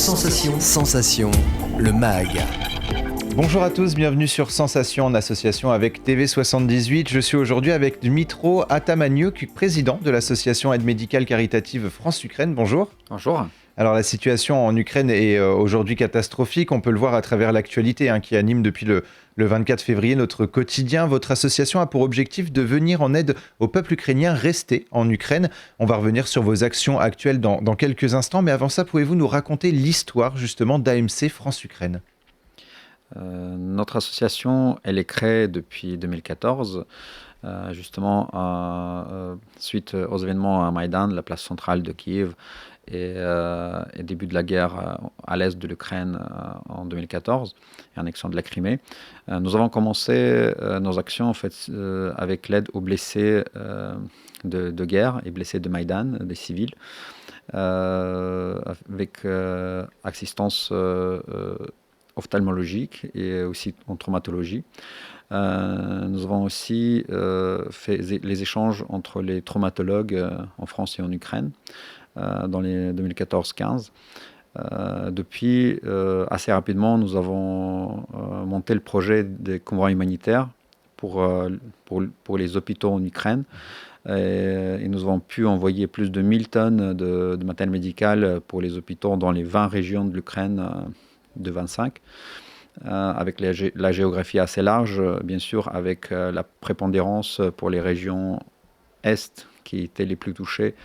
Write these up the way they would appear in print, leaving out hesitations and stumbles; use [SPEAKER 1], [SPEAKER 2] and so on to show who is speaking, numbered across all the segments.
[SPEAKER 1] Sensation. Sensation, le MAG.
[SPEAKER 2] Bonjour à tous, bienvenue sur Sensation en association avec TV78. Je suis aujourd'hui avec Dmitro Atamaniuk, président de l'association Aide médicale caritative France-Ukraine. Bonjour.
[SPEAKER 3] Bonjour.
[SPEAKER 2] Alors la situation en Ukraine est aujourd'hui catastrophique, on peut le voir à travers l'actualité qui anime depuis le 24 février notre quotidien. Votre association a pour objectif de venir en aide au peuple ukrainien resté en Ukraine. On va revenir sur vos actions actuelles dans quelques instants, mais avant ça, pouvez-vous nous raconter l'histoire justement d'AMC France-Ukraine ?
[SPEAKER 3] Notre association, elle est créée depuis 2014, justement suite aux événements à Maïdan, la place centrale de Kiev, et début de la guerre à l'est de l'Ukraine en 2014, et annexion de la Crimée. Nous avons commencé nos actions en fait, avec l'aide aux blessés de guerre et blessés de Maïdan, des civils, avec assistance ophtalmologique et aussi en traumatologie. Nous avons aussi fait les échanges entre les traumatologues en France et en Ukraine dans les 2014-15. Depuis, assez rapidement, nous avons monté le projet des convois humanitaires pour les hôpitaux en Ukraine. Et nous avons pu envoyer plus de 1000 tonnes de matériel médical pour les hôpitaux dans les 20 régions de l'Ukraine de 25, avec la géographie assez large, bien sûr, avec la prépondérance pour les régions Est qui étaient les plus touchées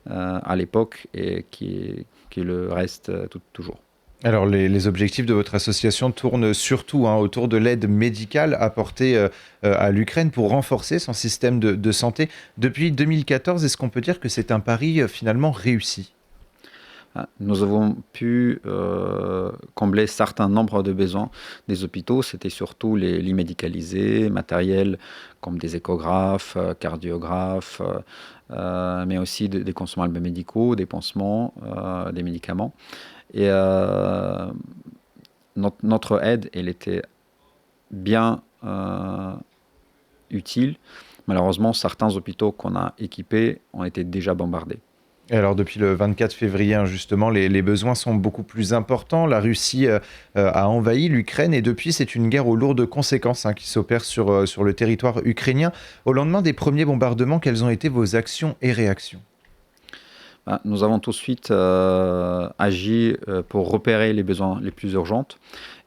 [SPEAKER 3] à l'époque et qui le restent toujours.
[SPEAKER 2] Alors les objectifs de votre association tournent surtout autour de l'aide médicale apportée à l'Ukraine pour renforcer son système de santé. Depuis 2014, est-ce qu'on peut dire que c'est un pari finalement réussi ?
[SPEAKER 3] Nous avons pu combler certains nombres de besoins des hôpitaux. C'était surtout les lits médicalisés, matériels comme des échographes, cardiographes, mais aussi des consumables médicaux, des pansements, des médicaments. Et notre aide, elle était bien utile. Malheureusement, certains hôpitaux qu'on a équipés ont été déjà bombardés.
[SPEAKER 2] Alors depuis le 24 février, justement, les besoins sont beaucoup plus importants. La Russie a envahi l'Ukraine et depuis, c'est une guerre aux lourdes conséquences qui s'opère sur le territoire ukrainien. Au lendemain des premiers bombardements, quelles ont été vos actions et réactions ?
[SPEAKER 3] Nous avons tout de suite agi pour repérer les besoins les plus urgents.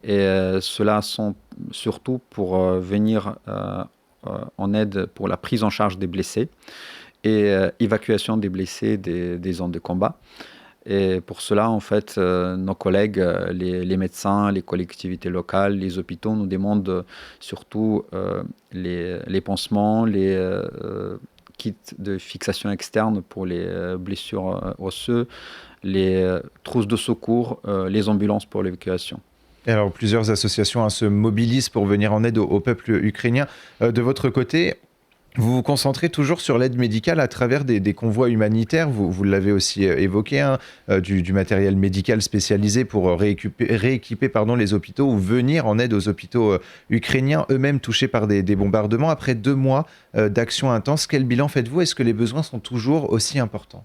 [SPEAKER 3] Et ceux-là sont surtout pour venir en aide pour la prise en charge des blessés et évacuation des blessés des zones de combat. Et pour cela, en fait, nos collègues, les médecins, les collectivités locales, les hôpitaux nous demandent surtout les pansements, les kits de fixation externe pour les blessures osseuses, les trousses de secours, les ambulances pour l'évacuation.
[SPEAKER 2] Alors, plusieurs associations se mobilisent pour venir en aide au peuple ukrainien. De votre côté, vous vous concentrez toujours sur l'aide médicale à travers des convois humanitaires. Vous l'avez aussi évoqué, du matériel médical spécialisé pour rééquiper les hôpitaux ou venir en aide aux hôpitaux ukrainiens eux-mêmes touchés par des bombardements. Après 2 mois d'action intense, quel bilan faites-vous ? Est-ce que les besoins sont toujours aussi importants ?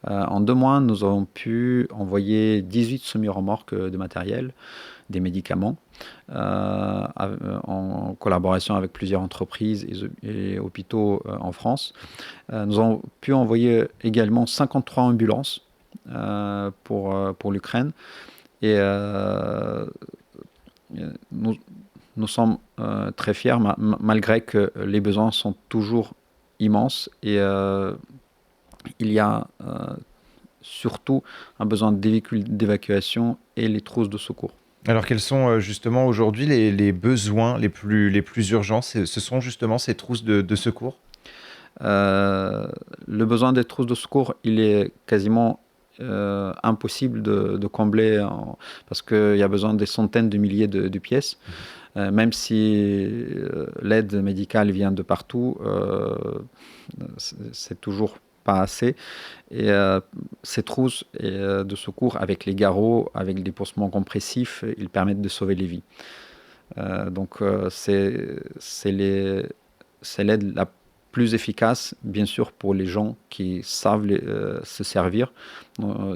[SPEAKER 3] En 2 mois, nous avons pu envoyer 18 semi-remorques de matériel, des médicaments, en collaboration avec plusieurs entreprises et hôpitaux en France. Nous avons pu envoyer également 53 ambulances pour l'Ukraine. Et nous sommes très fiers, malgré que les besoins sont toujours immenses. Et il y a surtout un besoin de véhicules d'évacuation et les trousses de secours.
[SPEAKER 2] Alors quels sont justement aujourd'hui les besoins les plus urgents ? Ce sont justement ces trousses de secours ?
[SPEAKER 3] Le besoin des trousses de secours, il est quasiment impossible de combler parce qu'il y a besoin des centaines de milliers de pièces. Même si l'aide médicale vient de partout, c'est toujours pas assez. Et ces trousses de secours avec les garrots, avec des pansements compressifs, ils permettent de sauver les vies. Donc c'est l'aide la plus efficace, bien sûr, pour les gens qui savent se servir.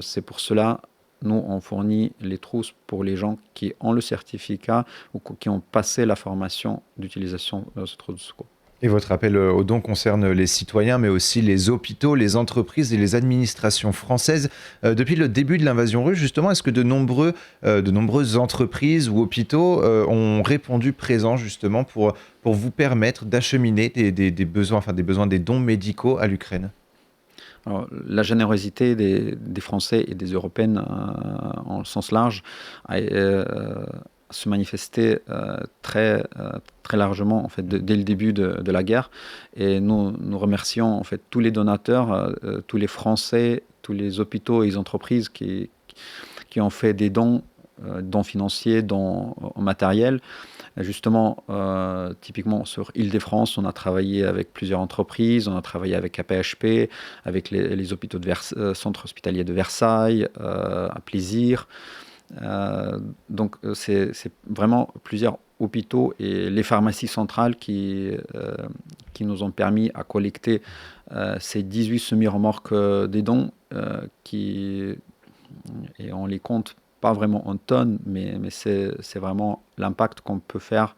[SPEAKER 3] C'est pour cela nous, on fournit les trousses pour les gens qui ont le certificat ou qui ont passé la formation d'utilisation de ce trousse de secours.
[SPEAKER 2] Et votre appel aux dons concerne les citoyens, mais aussi les hôpitaux, les entreprises et les administrations françaises. Depuis le début de l'invasion russe, justement, est-ce que de nombreuses entreprises ou hôpitaux ont répondu présents justement pour vous permettre d'acheminer des besoins, enfin des besoins des dons médicaux à l'Ukraine?
[SPEAKER 3] Alors, la générosité des Français et des Européennes en sens large a se manifesté très largement en fait, dès le début de la guerre. Et nous remercions en fait, tous les donateurs, tous les Français, tous les hôpitaux et les entreprises qui ont fait des dons, dons financiers, dons en matériel. Justement, typiquement sur Île-de-France, on a travaillé avec plusieurs entreprises, on a travaillé avec APHP, avec les hôpitaux de centre hospitalier de Versailles, à Plaisir. Donc, c'est vraiment plusieurs hôpitaux et les pharmacies centrales qui nous ont permis à collecter ces 18 semi-remorques des dons et on les compte pas vraiment en tonnes, mais c'est vraiment l'impact qu'on peut faire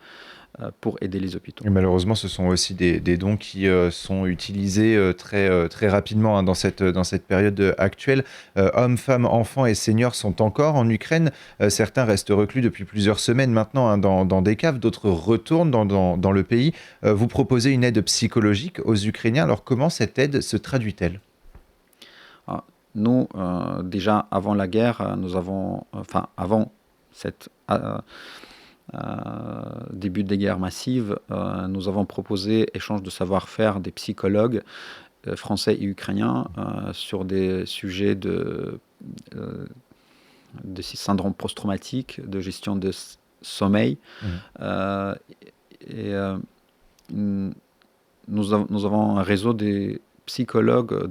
[SPEAKER 3] pour aider les hôpitaux.
[SPEAKER 2] Et malheureusement, ce sont aussi des dons qui sont utilisés très rapidement dans cette période actuelle. Hommes, femmes, enfants et seniors sont encore en Ukraine. Certains restent reclus depuis plusieurs semaines maintenant dans des caves, d'autres retournent dans le pays. Vous proposez une aide psychologique aux Ukrainiens. Alors comment cette aide se traduit-elle?
[SPEAKER 3] Nous, déjà avant la guerre, avant cette début des guerres massives, nous avons proposé échange de savoir-faire des psychologues français et ukrainiens sur des sujets de syndrome post-traumatique, de gestion de sommeil. Nous avons un réseau des psychologues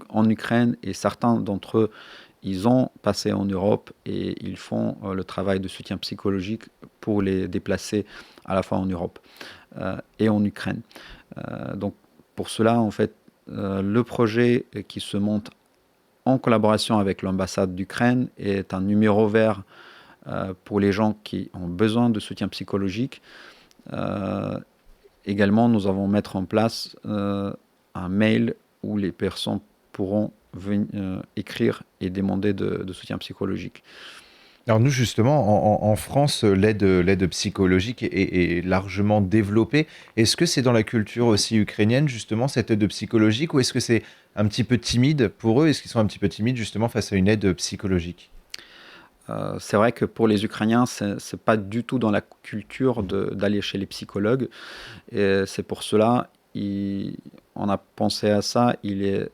[SPEAKER 3] en Ukraine et certains d'entre eux, ils ont passé en Europe et ils font le travail de soutien psychologique pour les déplacer à la fois en Europe et en Ukraine. Donc pour cela, en fait, le projet qui se monte en collaboration avec l'ambassade d'Ukraine est un numéro vert pour les gens qui ont besoin de soutien psychologique. Également, nous allons mettre en place un mail où les personnes pourront écrire et demander de soutien psychologique.
[SPEAKER 2] Alors nous, justement, en France, l'aide psychologique est largement développée. Est-ce que c'est dans la culture aussi ukrainienne, justement, cette aide psychologique, ou est-ce que c'est un petit peu timide pour eux? Est-ce qu'ils sont un petit peu timides, justement, face à une aide psychologique?
[SPEAKER 3] C'est vrai que pour les Ukrainiens, c'est pas du tout dans la culture d'aller chez les psychologues. Et c'est pour cela, on a pensé à ça. Il est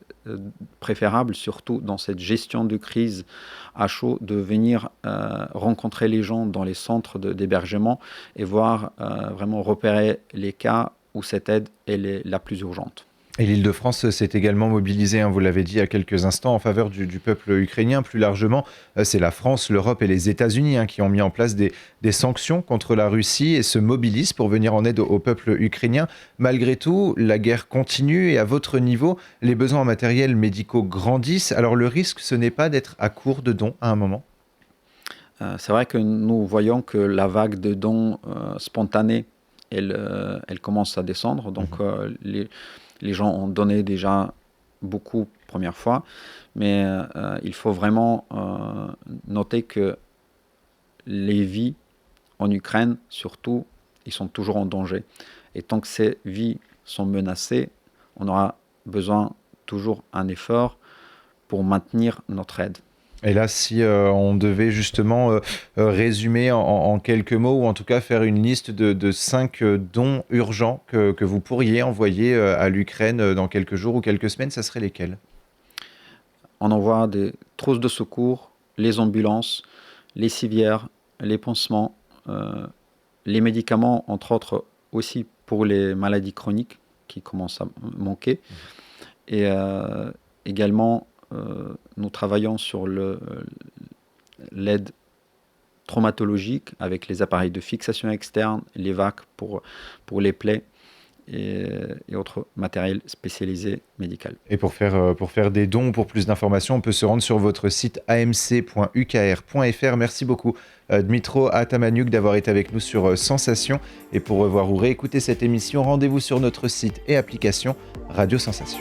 [SPEAKER 3] préférable, surtout dans cette gestion de crise à chaud, de venir rencontrer les gens dans les centres d'hébergement et voir vraiment repérer les cas où cette aide est la plus urgente.
[SPEAKER 2] Et l'Île-de-France s'est également mobilisée, vous l'avez dit il y a quelques instants, en faveur du peuple ukrainien. Plus largement, c'est la France, l'Europe et les États-Unis qui ont mis en place des sanctions contre la Russie et se mobilisent pour venir en aide au peuple ukrainien. Malgré tout, la guerre continue et à votre niveau, les besoins en matériel médicaux grandissent. Alors le risque, ce n'est pas d'être à court de dons à un moment?
[SPEAKER 3] C'est vrai que nous voyons que la vague de dons spontanés, elle commence à descendre. Donc les gens ont donné déjà beaucoup première fois, mais il faut vraiment noter que les vies en Ukraine, surtout, ils sont toujours en danger. Et tant que ces vies sont menacées, on aura besoin toujours un effort pour maintenir notre aide.
[SPEAKER 2] Et là, si on devait justement résumer en quelques mots, ou en tout cas faire une liste de 5 dons urgents que vous pourriez envoyer à l'Ukraine dans quelques jours ou quelques semaines, ça serait lesquels?
[SPEAKER 3] On envoie des trousses de secours, les ambulances, les civières, les pansements, les médicaments, entre autres aussi pour les maladies chroniques qui commencent à manquer. Et également, nous travaillons sur l'aide traumatologique avec les appareils de fixation externe, les VAC pour les plaies et autres matériels spécialisés médical.
[SPEAKER 2] Et pour faire des dons, pour plus d'informations, on peut se rendre sur votre site amc.ukr.fr. Merci beaucoup Dmytro Atamaniuk d'avoir été avec nous sur Sensation. Et pour revoir ou réécouter cette émission, rendez-vous sur notre site et application Radio Sensation.